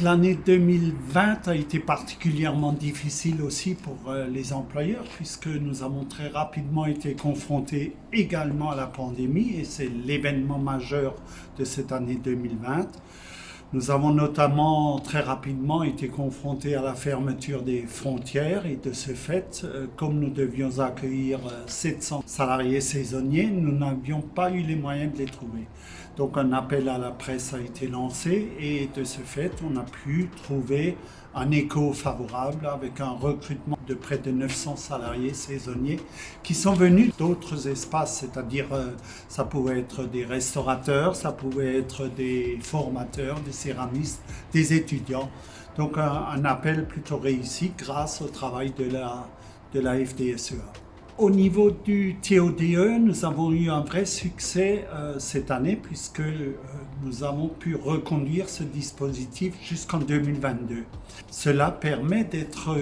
L'année 2020 a été particulièrement difficile aussi pour les employeurs puisque nous avons très rapidement été confrontés également à la pandémie et c'est l'événement majeur de cette année 2020. Nous avons notamment très rapidement été confrontés à la fermeture des frontières et de ce fait, comme nous devions accueillir 700 salariés saisonniers, nous n'avions pas eu les moyens de les trouver. Donc un appel à la presse a été lancé et de ce fait, on a pu trouver un écho favorable avec un recrutement de près de 900 salariés saisonniers qui sont venus d'autres espaces, c'est-à-dire ça pouvait être des restaurateurs, ça pouvait être des formateurs, des céramistes, des étudiants. Donc un appel plutôt réussi grâce au travail de la FDSEA. Au niveau du TODE, nous avons eu un vrai succès cette année puisque nous avons pu reconduire ce dispositif jusqu'en 2022. Cela permet d'être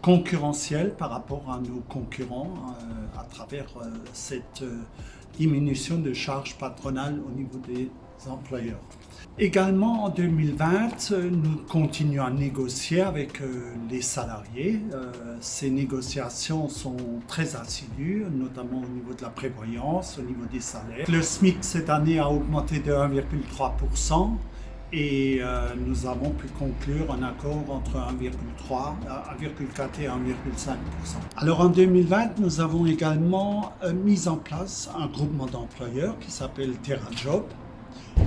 concurrentiel par rapport à nos concurrents à travers cette diminution de charges patronales au niveau des employeurs. Également en 2020, nous continuons à négocier avec les salariés. Ces négociations sont très assidues, notamment au niveau de la prévoyance, au niveau des salaires. Le SMIC cette année a augmenté de 1,3% et nous avons pu conclure un accord entre 1,4 et 1,5%. Alors en 2020, nous avons également mis en place un groupement d'employeurs qui s'appelle TerraJob.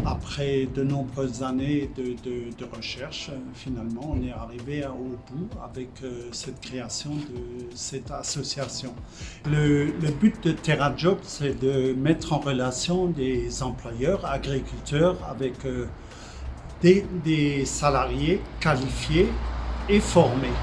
Après de nombreuses années de recherche, finalement, on est arrivé au bout avec cette création de cette association. Le but de TerraJob, c'est de mettre en relation des employeurs, agriculteurs, avec des salariés qualifiés et formés.